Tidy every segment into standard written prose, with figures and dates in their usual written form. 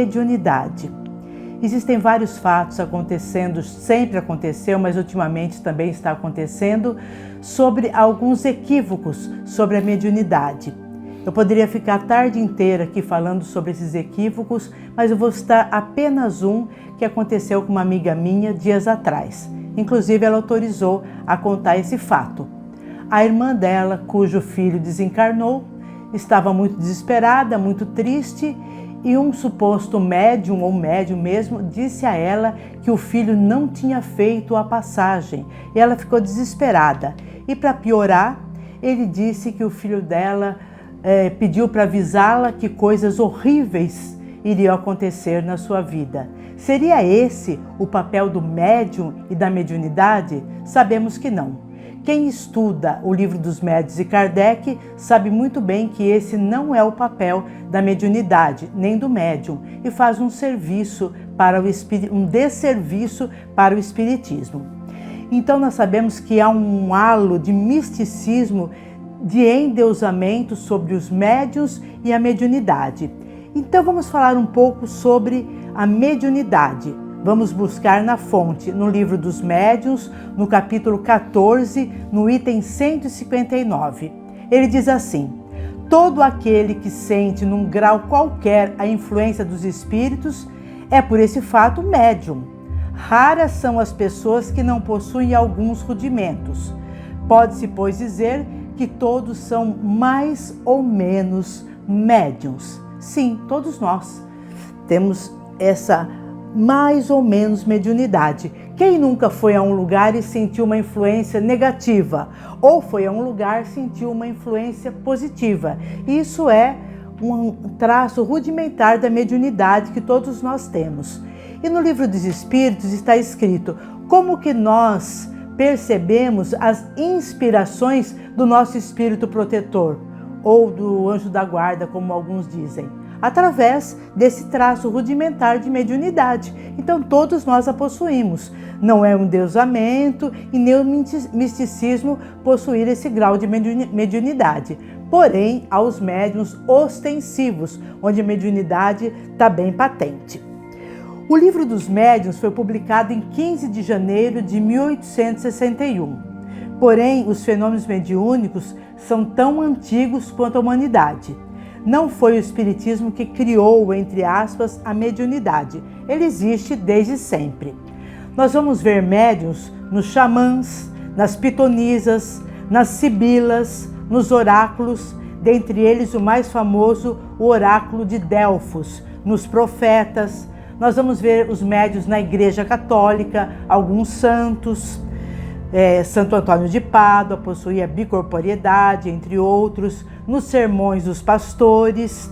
mediunidade. Existem vários fatos acontecendo, sempre aconteceu, mas ultimamente também está acontecendo, sobre alguns equívocos sobre a mediunidade. Eu poderia ficar a tarde inteira aqui falando sobre esses equívocos, mas eu vou citar apenas um que aconteceu com uma amiga minha dias atrás. Inclusive, ela autorizou a contar esse fato. A irmã dela, cujo filho desencarnou, estava muito desesperada, muito triste, e um suposto médium ou médium mesmo disse a ela que o filho não tinha feito a passagem, e ela ficou desesperada. E para piorar, ele disse que o filho dela pediu para avisá-la que coisas horríveis iriam acontecer na sua vida. Seria esse o papel do médium e da mediunidade? Sabemos que não. Quem estuda o Livro dos Médiuns e Kardec sabe muito bem que esse não é o papel da mediunidade, nem do médium, e faz um desserviço para o espiritismo. Então nós sabemos que há um halo de misticismo, de endeusamento sobre os médiuns e a mediunidade. Então vamos falar um pouco sobre a mediunidade. Vamos buscar na fonte, no Livro dos Médiuns, no capítulo 14, no item 159. Ele diz assim: todo aquele que sente num grau qualquer a influência dos espíritos é por esse fato médium. Raras são as pessoas que não possuem alguns rudimentos. Pode-se, pois, dizer que todos são mais ou menos médiuns. Sim, todos nós temos essa mais ou menos mediunidade. Quem nunca foi a um lugar e sentiu uma influência negativa? Ou foi a um lugar e sentiu uma influência positiva? Isso é um traço rudimentar da mediunidade que todos nós temos. E no Livro dos Espíritos está escrito como que nós percebemos as inspirações do nosso espírito protetor, ou do anjo da guarda, como alguns dizem, através desse traço rudimentar de mediunidade. Então todos nós a possuímos. Não é um endeusamento e nem o misticismo possuir esse grau de mediunidade. Porém, aos médiuns ostensivos, onde a mediunidade está bem patente. O Livro dos Médiuns foi publicado em 15 de janeiro de 1861. Porém, os fenômenos mediúnicos são tão antigos quanto a humanidade. Não foi o espiritismo que criou, entre aspas, a mediunidade. Ele existe desde sempre. Nós vamos ver médiuns nos xamãs, nas pitonisas, nas sibilas, nos oráculos, dentre eles o mais famoso, o oráculo de Delfos, nos profetas. Nós vamos ver os médiuns na Igreja Católica, alguns santos. Santo Antônio de Pádua possuía bicorporiedade, entre outros, nos sermões dos pastores.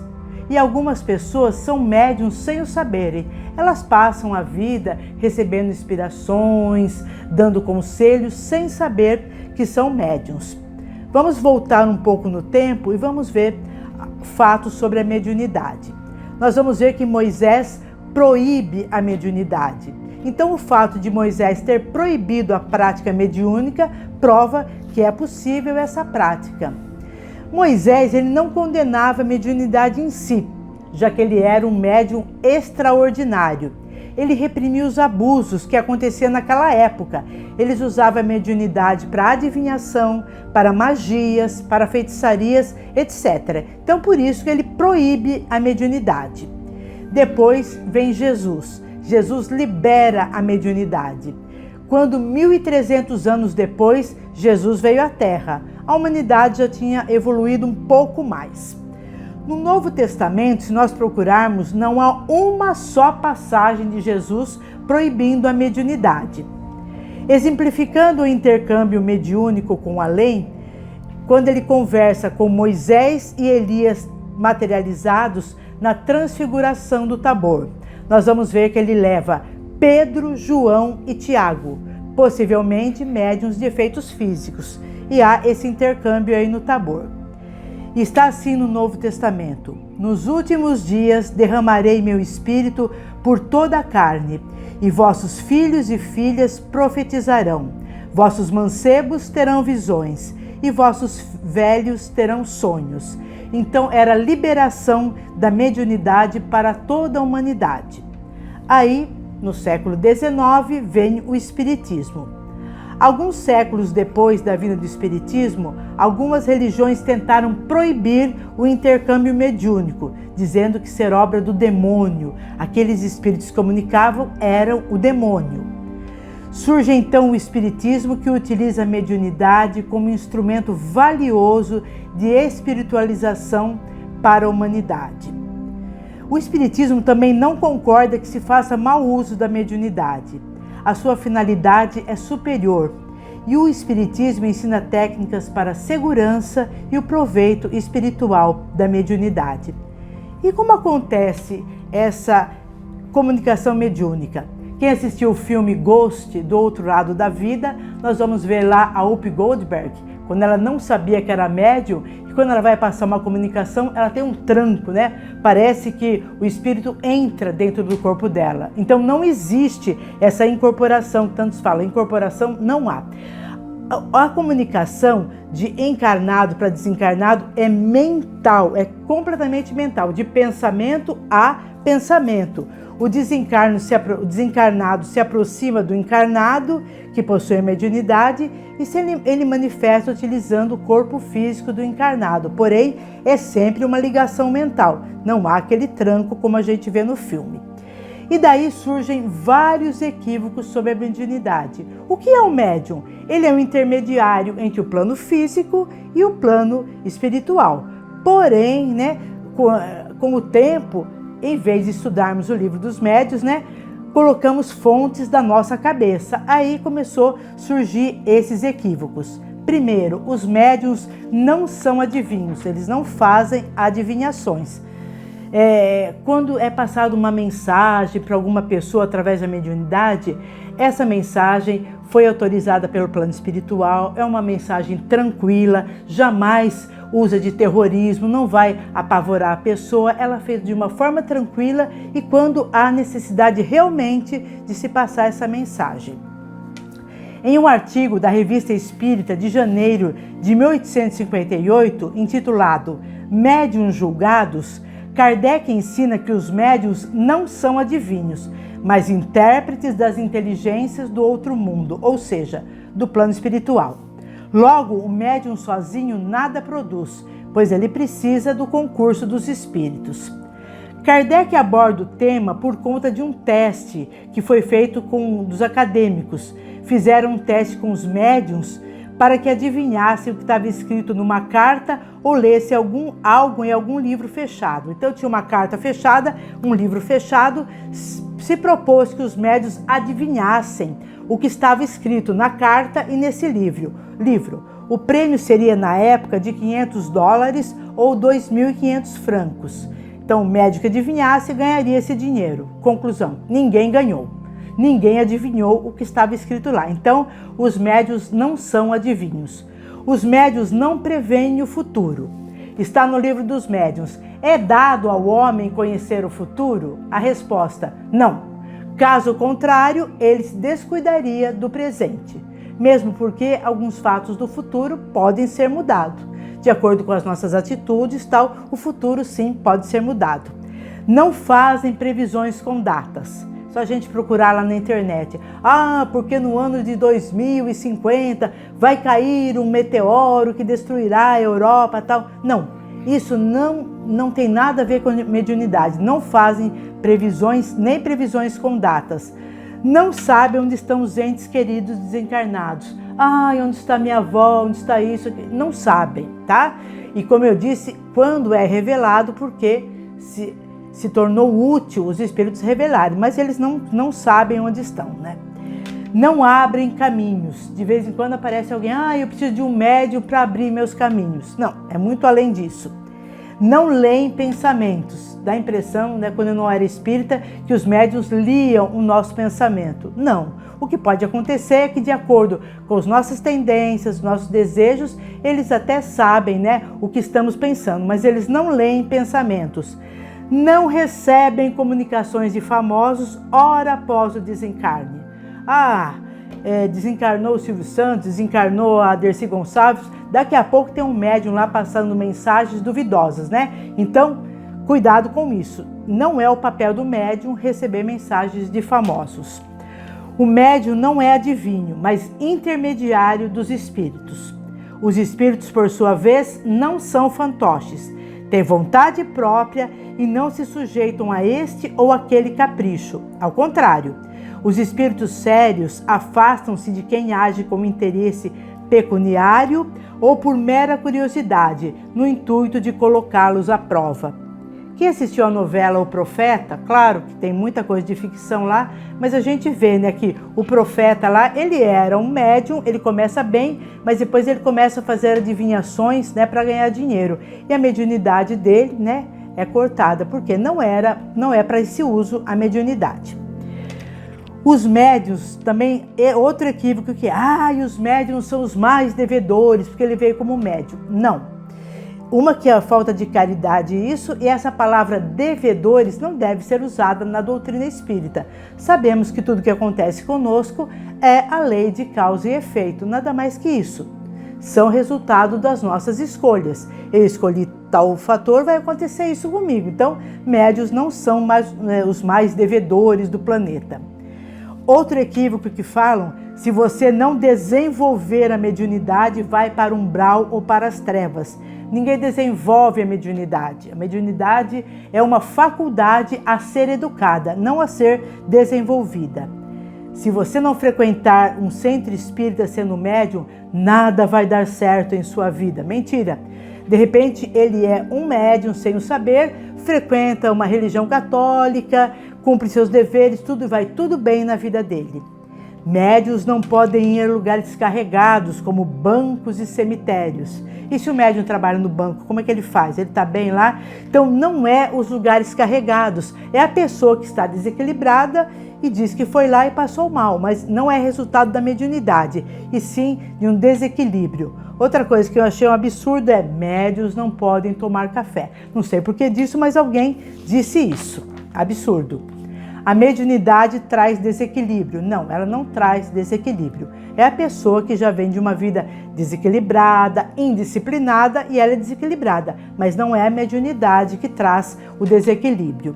E algumas pessoas são médiuns sem o saberem. Elas passam a vida recebendo inspirações, dando conselhos, sem saber que são médiuns. Vamos voltar um pouco no tempo e vamos ver fatos sobre a mediunidade. Nós vamos ver que Moisés proíbe a mediunidade. Então, o fato de Moisés ter proibido a prática mediúnica prova que é possível essa prática. Moisés, ele não condenava a mediunidade em si, já que ele era um médium extraordinário. Ele reprimia os abusos que aconteciam naquela época. Eles usavam a mediunidade para adivinhação, para magias, para feitiçarias, etc. Então, por isso que ele proíbe a mediunidade. Depois vem Jesus. Jesus libera a mediunidade. Quando 1.300 anos depois, Jesus veio à Terra, a humanidade já tinha evoluído um pouco mais. No Novo Testamento, se nós procurarmos, não há uma só passagem de Jesus proibindo a mediunidade. Exemplificando o intercâmbio mediúnico com o além, quando ele conversa com Moisés e Elias materializados na transfiguração do Tabor, nós vamos ver que ele leva Pedro, João e Tiago, possivelmente médiuns de efeitos físicos, e há esse intercâmbio aí no Tabor. E está assim no Novo Testamento: nos últimos dias derramarei meu espírito por toda a carne, e vossos filhos e filhas profetizarão, vossos mancebos terão visões, e vossos velhos terão sonhos, Então era a liberação da mediunidade para toda a humanidade. Aí, no século XIX, vem o Espiritismo. Alguns séculos depois da vinda do Espiritismo, algumas religiões tentaram proibir o intercâmbio mediúnico, dizendo que ser obra do demônio. Aqueles espíritos que comunicavam eram o demônio. Surge então o Espiritismo, que utiliza a mediunidade como instrumento valioso de espiritualização para a humanidade. O Espiritismo também não concorda que se faça mau uso da mediunidade. A sua finalidade é superior e o Espiritismo ensina técnicas para a segurança e o proveito espiritual da mediunidade. E como acontece essa comunicação mediúnica? Quem assistiu o filme Ghost, Do Outro Lado da Vida, nós vamos ver lá a Whoopi Goldberg, quando ela não sabia que era médium, e quando ela vai passar uma comunicação, ela tem um tranco, né? Parece que o espírito entra dentro do corpo dela. Então não existe essa incorporação, que tantos falam, incorporação não há. A comunicação de encarnado para desencarnado é mental, é completamente mental, de pensamento a pensamento. O desencarnado se aproxima do encarnado, que possui a mediunidade, e ele manifesta utilizando o corpo físico do encarnado. Porém, é sempre uma ligação mental, não há aquele tranco como a gente vê no filme. E daí surgem vários equívocos sobre a mediunidade. O que é o médium? Ele é um intermediário entre o plano físico e o plano espiritual. Porém, né, com o tempo, em vez de estudarmos o livro dos médiuns, né, colocamos fontes da nossa cabeça. Aí começou a surgir esses equívocos. Primeiro, os médiuns não são adivinhos, eles não fazem adivinhações. Quando é passada uma mensagem para alguma pessoa através da mediunidade, essa mensagem foi autorizada pelo plano espiritual, é uma mensagem tranquila, jamais usa de terrorismo, não vai apavorar a pessoa, ela é feita de uma forma tranquila e quando há necessidade realmente de se passar essa mensagem. Em um artigo da Revista Espírita de janeiro de 1858, intitulado Médiuns Julgados, Kardec ensina que os médiuns não são adivinhos, mas intérpretes das inteligências do outro mundo, ou seja, do plano espiritual. Logo, o médium sozinho nada produz, pois ele precisa do concurso dos espíritos. Kardec aborda o tema por conta de um teste que foi feito com dos acadêmicos. Fizeram um teste com os médiuns para que adivinhassem o que estava escrito numa carta ou lesse algo em algum livro fechado. Então tinha uma carta fechada, um livro fechado, se propôs que os médiuns adivinhassem o que estava escrito na carta e nesse livro. O prêmio seria na época de $500 ou 2.500 francos. Então o médium que adivinhasse ganharia esse dinheiro. Conclusão, ninguém ganhou. Ninguém adivinhou o que estava escrito lá. Então, os médiuns não são adivinhos. Os médiuns não preveem o futuro. Está no livro dos médiuns. É dado ao homem conhecer o futuro? A resposta, não. Caso contrário, ele se descuidaria do presente. Mesmo porque alguns fatos do futuro podem ser mudados. De acordo com as nossas atitudes, o futuro sim pode ser mudado. Não fazem previsões com datas. Só a gente procurar lá na internet. Porque no ano de 2050 vai cair um meteoro que destruirá a Europa, tal. Não, isso não tem nada a ver com mediunidade. Não fazem previsões, nem previsões com datas. Não sabem onde estão os entes queridos desencarnados. Onde está minha avó, onde está isso? Não sabem, tá? E como eu disse, quando é revelado, porque se tornou útil os espíritos revelarem, mas eles não sabem onde estão, né? Não abrem caminhos. De vez em quando aparece alguém, eu preciso de um médium para abrir meus caminhos. Não, é muito além disso. Não leem pensamentos. Dá a impressão, né, quando eu não era espírita, que os médiuns liam o nosso pensamento. Não. O que pode acontecer é que, de acordo com as nossas tendências, nossos desejos, eles até sabem, né, o que estamos pensando, mas eles não leem pensamentos. Não recebem comunicações de famosos hora após o desencarne. desencarnou o Silvio Santos, desencarnou a Dercy Gonçalves, daqui a pouco tem um médium lá passando mensagens duvidosas, né? Então, cuidado com isso. Não é o papel do médium receber mensagens de famosos. O médium não é adivinho, mas intermediário dos espíritos. Os espíritos, por sua vez, não são fantoches. Têm vontade própria e não se sujeitam a este ou aquele capricho. Ao contrário, os espíritos sérios afastam-se de quem age com interesse pecuniário ou por mera curiosidade, no intuito de colocá-los à prova. Quem assistiu a novela O Profeta, claro que tem muita coisa de ficção lá, mas a gente vê, né, que o profeta lá, ele era um médium, ele começa bem, mas depois ele começa a fazer adivinhações, né, para ganhar dinheiro. E a mediunidade dele, né, é cortada, porque não é para esse uso a mediunidade. Os médiuns também é outro equívoco que, os médiuns são os mais devedores, porque ele veio como médium. Não. Uma que é a falta de caridade isso, e essa palavra devedores não deve ser usada na doutrina espírita. Sabemos que tudo que acontece conosco é a lei de causa e efeito, nada mais que isso. São resultado das nossas escolhas. Eu escolhi tal fator, vai acontecer isso comigo. Então, médiuns não são os mais devedores do planeta. Outro equívoco que falam, se você não desenvolver a mediunidade, vai para o umbral ou para as trevas. Ninguém desenvolve a mediunidade. A mediunidade é uma faculdade a ser educada, não a ser desenvolvida. Se você não frequentar um centro espírita sendo médium, nada vai dar certo em sua vida. Mentira! De repente, ele é um médium sem o saber, frequenta uma religião católica, cumpre seus deveres, tudo vai tudo bem na vida dele. Médiuns não podem ir a lugares carregados, como bancos e cemitérios. E se o médium trabalha no banco, como é que ele faz? Ele está bem lá? Então, não é os lugares carregados. É a pessoa que está desequilibrada e diz que foi lá e passou mal, mas não é resultado da mediunidade, e sim de um desequilíbrio. Outra coisa que eu achei um absurdo é médiuns não podem tomar café. Não sei por que disso, mas alguém disse isso. Absurdo. A mediunidade traz desequilíbrio. Não, ela não traz desequilíbrio. É a pessoa que já vem de uma vida desequilibrada, indisciplinada, e ela é desequilibrada. Mas não é a mediunidade que traz o desequilíbrio.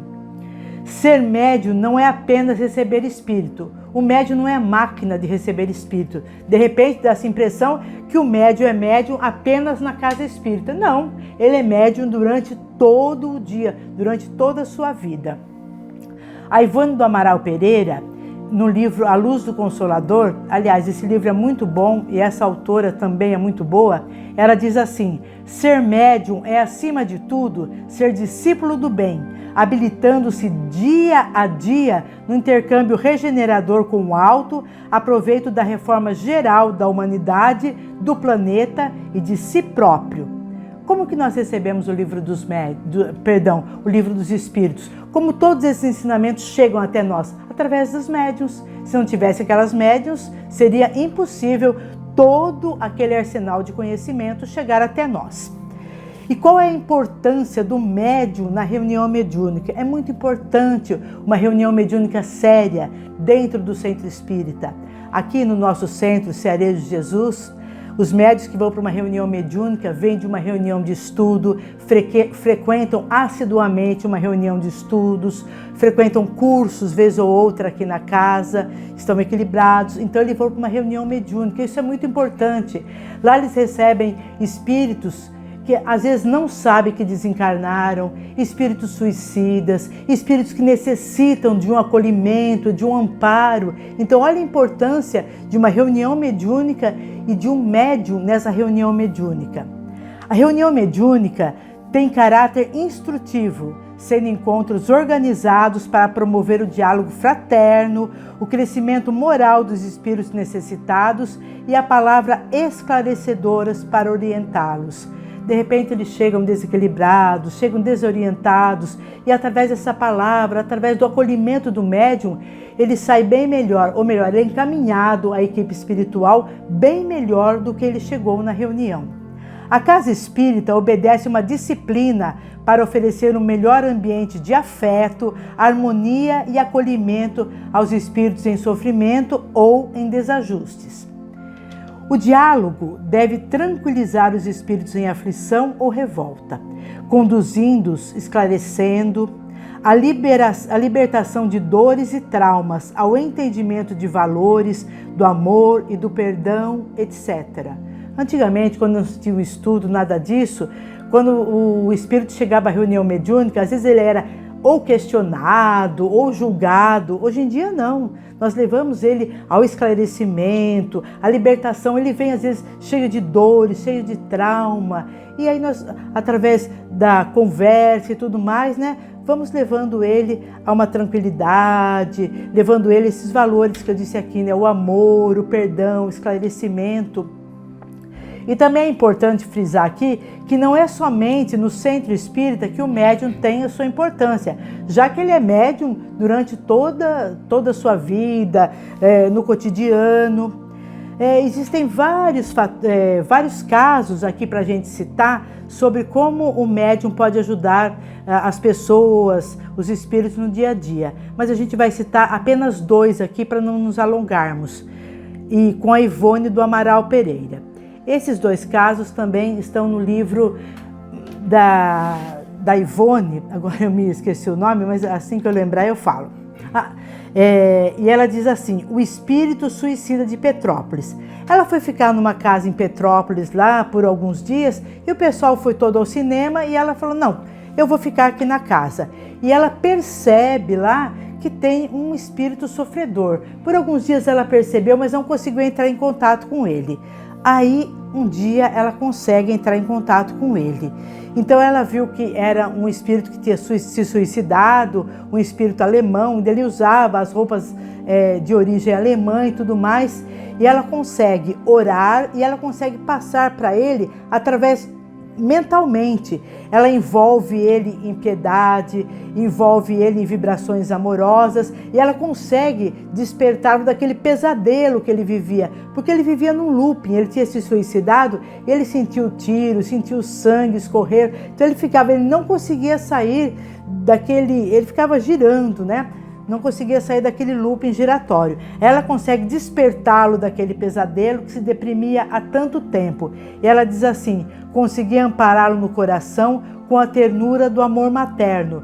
Ser médium não é apenas receber espírito. O médium não é máquina de receber espírito. De repente dá-se a impressão que o médium é médium apenas na casa espírita. Não, ele é médium durante todo o dia, durante toda a sua vida. A Ivone do Amaral Pereira, no livro A Luz do Consolador, aliás, esse livro é muito bom e essa autora também é muito boa, ela diz assim: ser médium é, acima de tudo, ser discípulo do bem, habilitando-se dia a dia no intercâmbio regenerador com o alto, a proveito da reforma geral da humanidade, do planeta e de si próprio. Como que nós recebemos o livro o livro dos Espíritos? Como todos esses ensinamentos chegam até nós? Através dos médiuns. Se não tivesse aquelas médiuns, seria impossível todo aquele arsenal de conhecimento chegar até nós. E qual é a importância do médium na reunião mediúnica? É muito importante uma reunião mediúnica séria dentro do centro espírita. Aqui no nosso centro, Cearejo de Jesus, os médiuns que vão para uma reunião mediúnica vêm de uma reunião de estudo, frequentam assiduamente uma reunião de estudos, frequentam cursos, vez ou outra aqui na casa, estão equilibrados. Então eles vão para uma reunião mediúnica, isso é muito importante. Lá eles recebem espíritos que às vezes não sabem que desencarnaram, espíritos suicidas, espíritos que necessitam de um acolhimento, de um amparo. Então olha a importância de uma reunião mediúnica e de um médium nessa reunião mediúnica. A reunião mediúnica tem caráter instrutivo, sendo encontros organizados para promover o diálogo fraterno, o crescimento moral dos espíritos necessitados e a palavra esclarecedoras para orientá-los. De repente eles chegam desequilibrados, chegam desorientados e através dessa palavra, através do acolhimento do médium, ele sai bem melhor, ou melhor, ele é encaminhado à equipe espiritual bem melhor do que ele chegou na reunião. A casa espírita obedece uma disciplina para oferecer um melhor ambiente de afeto, harmonia e acolhimento aos espíritos em sofrimento ou em desajustes. O diálogo deve tranquilizar os espíritos em aflição ou revolta, conduzindo-os, esclarecendo, a libertação de dores e traumas, ao entendimento de valores, do amor e do perdão, etc. Antigamente, quando não tinha um estudo, nada disso, quando o espírito chegava à reunião mediúnica, às vezes ele era ou questionado ou julgado. Hoje em dia não, nós levamos ele ao esclarecimento, à libertação. Ele vem às vezes cheio de dores, cheio de trauma, e aí nós, através da conversa e tudo mais, né, vamos levando ele a uma tranquilidade, levando ele esses valores que eu disse aqui, né, o amor, o perdão, o esclarecimento. E também é importante frisar aqui que não é somente no centro espírita que o médium tem a sua importância, já que ele é médium durante toda a sua vida, no cotidiano. Existem vários casos aqui para a gente citar sobre como o médium pode ajudar as pessoas, os espíritos no dia a dia. Mas a gente vai citar apenas 2 aqui para não nos alongarmos. E com a Ivone do Amaral Pereira. Esses 2 casos também estão no livro da Ivone, agora eu me esqueci o nome, mas assim que eu lembrar eu falo. E ela diz assim: o espírito suicida de Petrópolis. Ela foi ficar numa casa em Petrópolis lá por alguns dias e o pessoal foi todo ao cinema e ela falou: não, eu vou ficar aqui na casa. E ela percebe lá que tem um espírito sofredor. Por alguns dias ela percebeu, mas não conseguiu entrar em contato com ele. Aí, um dia, ela consegue entrar em contato com ele. Então, ela viu que era um espírito que tinha se suicidado, um espírito alemão, onde ele usava as roupas de origem alemã e tudo mais. E ela consegue orar e ela consegue passar para ele através mentalmente. Ela envolve ele em piedade, envolve ele em vibrações amorosas e ela consegue despertá-lo daquele pesadelo que ele vivia, porque ele vivia num looping. Ele tinha se suicidado e ele sentiu tiro, sentiu sangue escorrer, então ele não conseguia sair ele ficava girando, né? Não conseguia sair daquele looping giratório. Ela consegue despertá-lo daquele pesadelo que se deprimia há tanto tempo. E ela diz assim: conseguia ampará-lo no coração com a ternura do amor materno.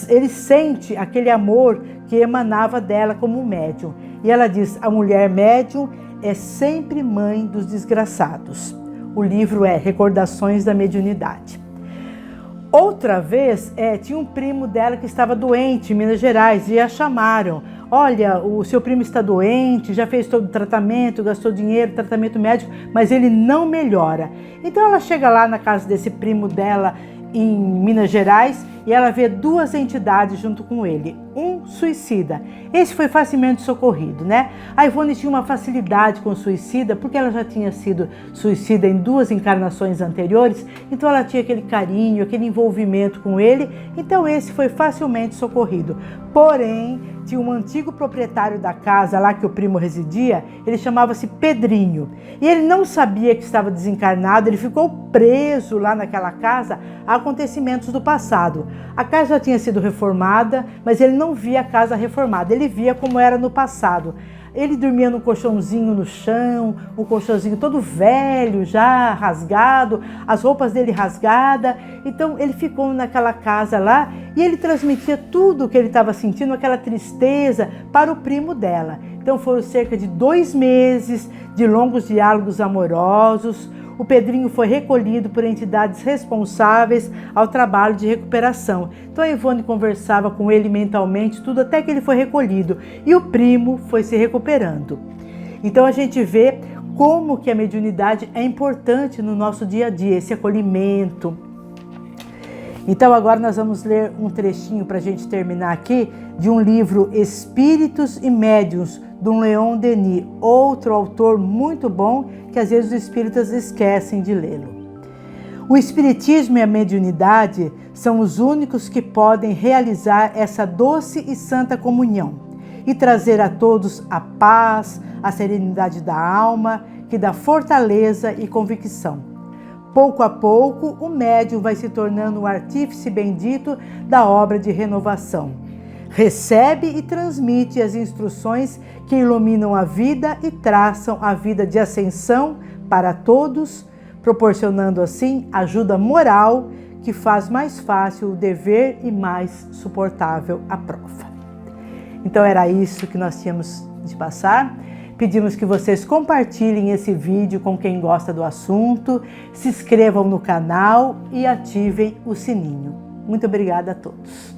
Ele sente aquele amor que emanava dela como médium. E ela diz: a mulher médium é sempre mãe dos desgraçados. O livro é Recordações da Mediunidade. Outra vez, tinha um primo dela que estava doente em Minas Gerais e a chamaram. Olha, o seu primo está doente, já fez todo o tratamento, gastou dinheiro, tratamento médico, mas ele não melhora. Então ela chega lá na casa desse primo dela em Minas Gerais e ela vê 2 entidades junto com ele, um suicida. Esse foi facilmente socorrido, né? A Ivone tinha uma facilidade com o suicida porque ela já tinha sido suicida em 2 encarnações anteriores, então ela tinha aquele carinho, aquele envolvimento com ele, então esse foi facilmente socorrido. Porém, tinha um antigo proprietário da casa lá que o primo residia, ele chamava-se Pedrinho, e ele não sabia que estava desencarnado, ele ficou preso lá naquela casa a acontecimentos do passado. A casa já tinha sido reformada, mas ele não via a casa reformada, ele via como era no passado. Ele dormia num colchãozinho no chão, um colchãozinho todo velho, já rasgado, as roupas dele rasgadas. Então ele ficou naquela casa lá e ele transmitia tudo o que ele estava sentindo, aquela tristeza, para o primo dela. Então foram cerca de 2 meses de longos diálogos amorosos. O Pedrinho foi recolhido por entidades responsáveis ao trabalho de recuperação. Então a Ivone conversava com ele mentalmente, tudo até que ele foi recolhido. E o primo foi se recuperando. Então a gente vê como que a mediunidade é importante no nosso dia a dia, esse acolhimento. Então agora nós vamos ler um trechinho para a gente terminar aqui, de um livro Espíritos e Médiuns, do Leon Denis, outro autor muito bom que às vezes os espíritas esquecem de lê-lo. O espiritismo e a mediunidade são os únicos que podem realizar essa doce e santa comunhão e trazer a todos a paz, a serenidade da alma, que dá fortaleza e convicção. Pouco a pouco, o médium vai se tornando o artífice bendito da obra de renovação. Recebe e transmite as instruções que iluminam a vida e traçam a vida de ascensão para todos, proporcionando assim ajuda moral que faz mais fácil o dever e mais suportável a prova. Então era isso que nós tínhamos de passar. Pedimos que vocês compartilhem esse vídeo com quem gosta do assunto, se inscrevam no canal e ativem o sininho. Muito obrigada a todos.